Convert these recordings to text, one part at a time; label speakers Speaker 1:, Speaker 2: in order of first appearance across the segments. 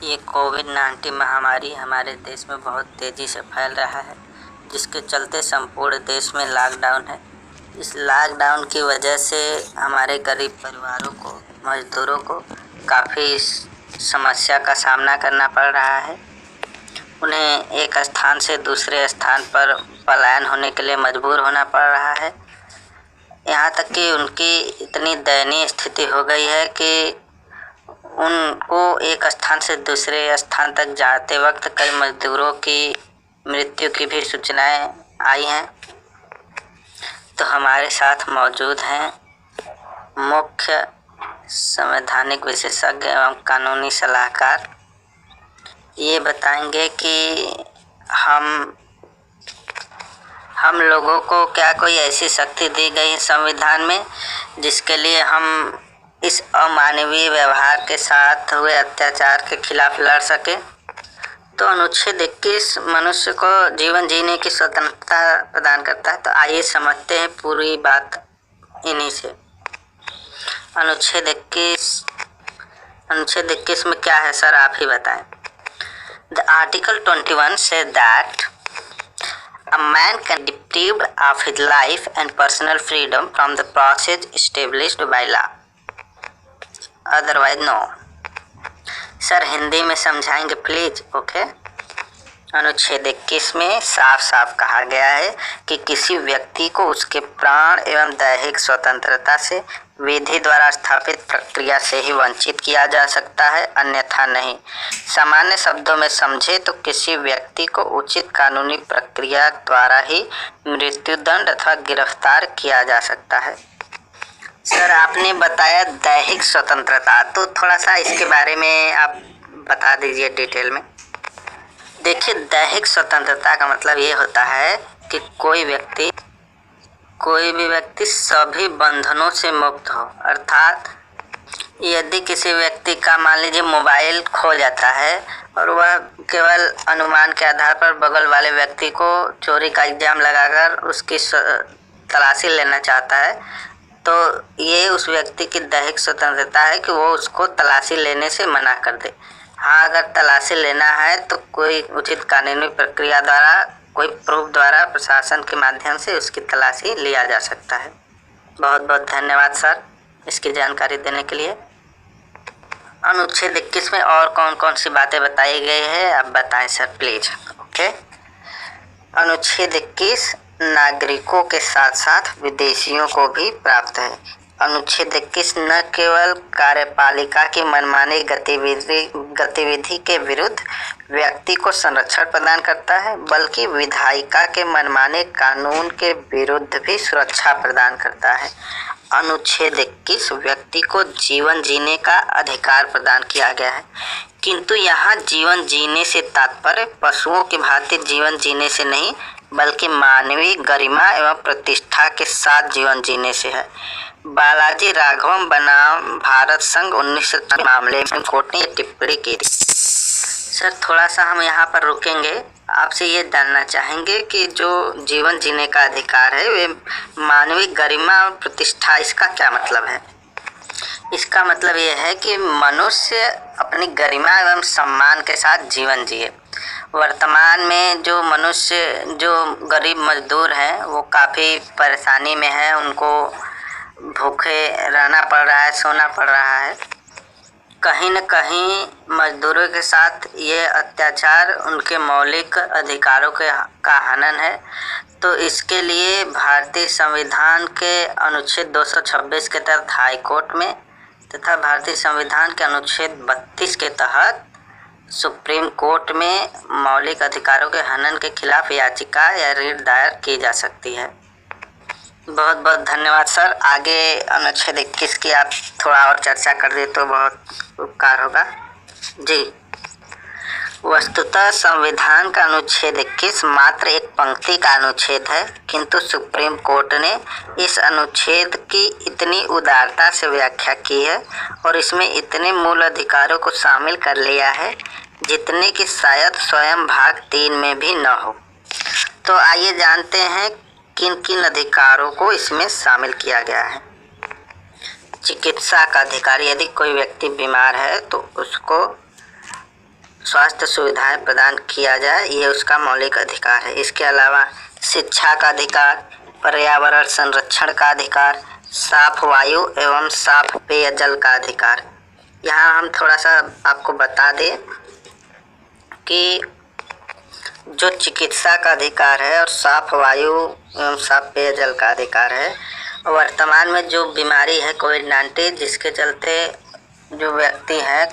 Speaker 1: ये कोविड-19 महामारी हमारे देश में बहुत तेज़ी से फैल रहा है, जिसके चलते संपूर्ण देश में लॉकडाउन है। इस लॉकडाउन की वजह से हमारे गरीब परिवारों को, मज़दूरों को काफ़ी समस्या का सामना करना पड़ रहा है। उन्हें एक स्थान से दूसरे स्थान पर पलायन होने के लिए मजबूर होना पड़ रहा है। यहाँ तक कि उनकी इतनी दयनीय स्थिति हो गई है कि उनको एक स्थान से दूसरे स्थान तक जाते वक्त कई मजदूरों की मृत्यु की भी सूचनाएं आई हैं। तो हमारे साथ मौजूद हैं मुख्य संवैधानिक विशेषज्ञ एवं कानूनी सलाहकार। ये बताएंगे कि हम लोगों को क्या कोई ऐसी शक्ति दी गई है संविधान में जिसके लिए हम इस अमानवीय व्यवहार के साथ हुए अत्याचार के खिलाफ लड़ सके। तो अनुच्छेद 21 मनुष्य को जीवन जीने की स्वतंत्रता प्रदान करता है। तो आइए समझते हैं पूरी बात इन्हीं से। अनुच्छेद 21 में क्या है सर, आप ही बताएं। The Article 21 says that a man can be deprived of his life and personal freedom from the process established by law. Otherwise no. Sir Hindi में समझाएंगे प्लीज। ओके। अनुच्छेद 21 में साफ साफ कहा गया है कि किसी व्यक्ति को उसके प्राण एवं दैहिक स्वतंत्रता से विधि द्वारा स्थापित प्रक्रिया से ही वंचित किया जा सकता है, अन्यथा नहीं। सामान्य शब्दों में समझे तो किसी व्यक्ति को उचित कानूनी प्रक्रिया द्वारा ही मृत्युदंड अथवा गिरफ्तार किया जा सकता है। सर आपने बताया दैहिक स्वतंत्रता, तो थोड़ा सा इसके बारे में आप बता दीजिए डिटेल में। देखिए, दैहिक स्वतंत्रता का मतलब ये होता है कि कोई भी व्यक्ति सभी बंधनों से मुक्त हो। अर्थात यदि किसी व्यक्ति का मान लीजिए मोबाइल खो जाता है और वह केवल अनुमान के आधार पर बगल वाले व्यक्ति को चोरी का इल्जाम लगाकर उसकी तलाशी लेना चाहता है, तो ये उस व्यक्ति की दैहिक स्वतंत्रता है कि वो उसको तलाशी लेने से मना कर दे। हाँ, अगर तलाशी लेना है तो कोई उचित कानूनी प्रक्रिया द्वारा, कोई प्रूफ द्वारा प्रशासन के माध्यम से उसकी तलाशी लिया जा सकता है। बहुत बहुत धन्यवाद सर इसकी जानकारी देने के लिए। अनुच्छेद 21 में और कौन कौन सी बातें बताई गई है आप बताएं सर प्लीज। ओके। अनुच्छेद 21 नागरिकों के साथ साथ विदेशियों को भी प्राप्त है। अनुच्छेद 21 न केवल कार्यपालिका की मनमानी गतिविधि के विरुद्ध व्यक्ति को संरक्षण प्रदान करता है, बल्कि विधायिका के मनमाने कानून के विरुद्ध भी सुरक्षा प्रदान करता है। अनुच्छेद 21 व्यक्ति को जीवन जीने का अधिकार प्रदान किया गया है, किंतु यहाँ जीवन जीने से तात्पर्य पशुओं की भांति जीवन जीने से नहीं, बल्कि मानवीय गरिमा एवं प्रतिष्ठा के साथ जीवन जीने से है। बालाजी राघवम बनाम भारत संघ 1993 मामले में कोर्ट ने टिप्पणी की थी। सर थोड़ा सा हम यहाँ पर रुकेंगे, आपसे ये जानना चाहेंगे कि जो जीवन जीने का अधिकार है वे मानवीय गरिमा और प्रतिष्ठा, इसका क्या मतलब है? इसका मतलब ये है कि मनुष्य अपनी गरिमा एवं सम्मान के साथ जीवन जिए। वर्तमान में जो मनुष्य, जो गरीब मजदूर हैं, वो काफ़ी परेशानी में है, उनको भूखे रहना पड़ रहा है, सोना पड़ रहा है। कहीं न कहीं मजदूरों के साथ ये अत्याचार उनके मौलिक अधिकारों का हनन है। तो इसके लिए भारतीय संविधान के अनुच्छेद 226 के तहत हाई कोर्ट में तथा भारतीय संविधान के अनुच्छेद 32 के तहत सुप्रीम कोर्ट में मौलिक अधिकारों के हनन के खिलाफ याचिका या रिट दायर की जा सकती है। बहुत बहुत धन्यवाद सर। आगे अनुच्छेद 21 की आप थोड़ा और चर्चा कर दे तो बहुत उपकार होगा जी। वस्तुतः संविधान का अनुच्छेद 21 मात्र एक पंक्ति का अनुच्छेद है, किंतु सुप्रीम कोर्ट ने इस अनुच्छेद की इतनी उदारता से व्याख्या की है और इसमें इतने मूल अधिकारों को शामिल कर लिया है जितने कि शायद स्वयं भाग 3 में भी न हो। तो आइए जानते हैं किन किन अधिकारों को इसमें शामिल किया गया है। चिकित्सा का अधिकार, यदि कोई व्यक्ति बीमार है तो उसको स्वास्थ्य सुविधाएं प्रदान किया जाए, ये उसका मौलिक अधिकार है। इसके अलावा शिक्षा का अधिकार, पर्यावरण संरक्षण का अधिकार, साफ वायु एवं साफ पेयजल का अधिकार। यहाँ हम थोड़ा सा आपको बता दें कि जो चिकित्सा का अधिकार है और साफ वायु एवं साफ पेयजल का अधिकार है, वर्तमान में जो बीमारी है कोविड-19, जिसके चलते जो व्यक्ति हैं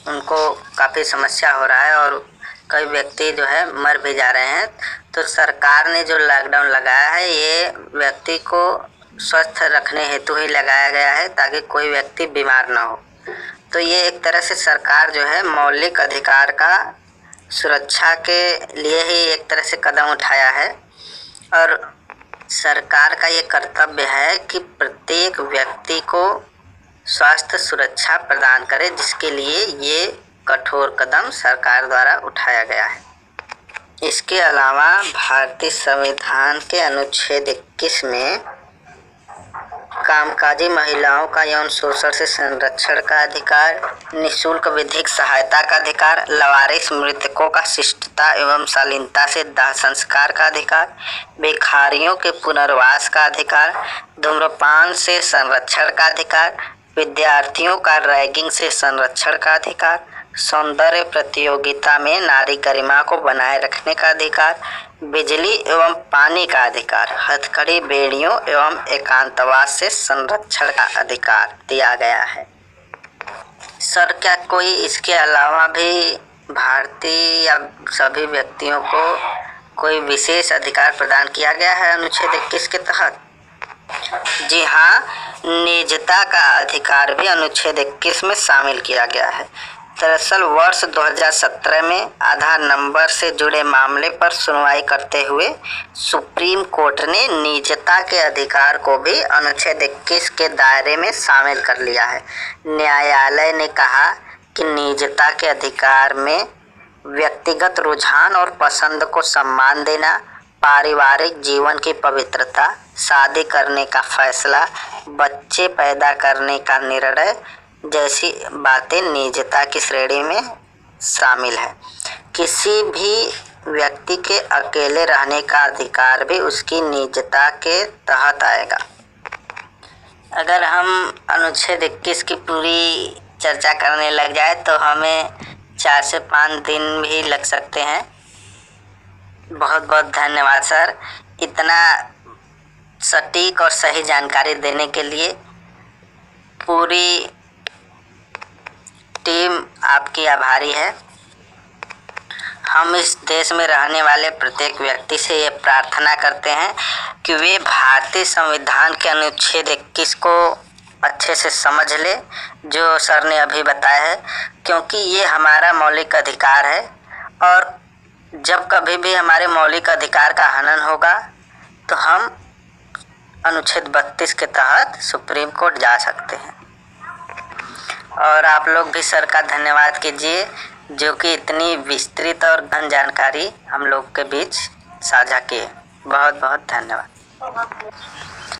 Speaker 1: उनको काफ़ी समस्या हो रहा है और कई व्यक्ति जो है मर भी जा रहे हैं। तो सरकार ने जो लॉकडाउन लगाया है, ये व्यक्ति को स्वस्थ रखने हेतु ही लगाया गया है, ताकि कोई व्यक्ति बीमार ना हो। तो ये एक तरह से सरकार जो है मौलिक अधिकार का सुरक्षा के लिए ही एक तरह से कदम उठाया है और सरकार का ये कर्तव्य है कि प्रत्येक व्यक्ति को स्वास्थ्य सुरक्षा प्रदान करे, जिसके लिए ये कठोर कदम सरकार द्वारा उठाया गया है। इसके अलावा भारतीय संविधान के अनुच्छेद 21 में कामकाजी महिलाओं का यौन शोषण से संरक्षण का अधिकार, निःशुल्क विधिक सहायता का अधिकार, लावारिस मृतकों का शिष्टता एवं शालीनता से दाह संस्कार का अधिकार, भिखारियों के पुनर्वास का अधिकार, धूम्रपान से संरक्षण का अधिकार, विद्यार्थियों का रैगिंग से संरक्षण का अधिकार, सौंदर्य प्रतियोगिता में नारी गरिमा को बनाए रखने का अधिकार, बिजली एवं पानी का अधिकार, हथकड़ी, बेड़ियों एवं एकांतवास से संरक्षण का अधिकार दिया गया है। सर, क्या कोई इसके अलावा भी भारतीय या सभी व्यक्तियों को कोई विशेष अधिकार प्रदान किया गया है अनुच्छेद 21 के तहत? जी हाँ, निजता का अधिकार भी अनुच्छेद 21 में शामिल किया गया है। दरअसल वर्ष 2017 में आधार नंबर से जुड़े मामले पर सुनवाई करते हुए सुप्रीम कोर्ट ने निजता के अधिकार को भी अनुच्छेद 21 के दायरे में शामिल कर लिया है। न्यायालय ने कहा कि निजता के अधिकार में व्यक्तिगत रुझान और पसंद को सम्मान देना, पारिवारिक जीवन की पवित्रता, शादी करने का फैसला, बच्चे पैदा करने का निर्णय जैसी बातें निजता की श्रेणी में शामिल है। किसी भी व्यक्ति के अकेले रहने का अधिकार भी उसकी निजता के तहत आएगा। अगर हम अनुच्छेद 21 की पूरी चर्चा करने लग जाए तो हमें 4 से 5 दिन भी लग सकते हैं। बहुत बहुत धन्यवाद सर, इतना सटीक और सही जानकारी देने के लिए। पूरी टीम आपकी आभारी है। हम इस देश में रहने वाले प्रत्येक व्यक्ति से ये प्रार्थना करते हैं कि वे भारतीय संविधान के अनुच्छेद 21 को अच्छे से समझ ले, जो सर ने अभी बताया है, क्योंकि ये हमारा मौलिक अधिकार है और जब कभी भी हमारे मौलिक अधिकार का हनन होगा तो हम अनुच्छेद 32 के तहत सुप्रीम कोर्ट जा सकते हैं। और आप लोग भी सर का धन्यवाद कीजिए, जो कि इतनी विस्तृत और गहन जानकारी हम लोग के बीच साझा किए। बहुत बहुत धन्यवाद।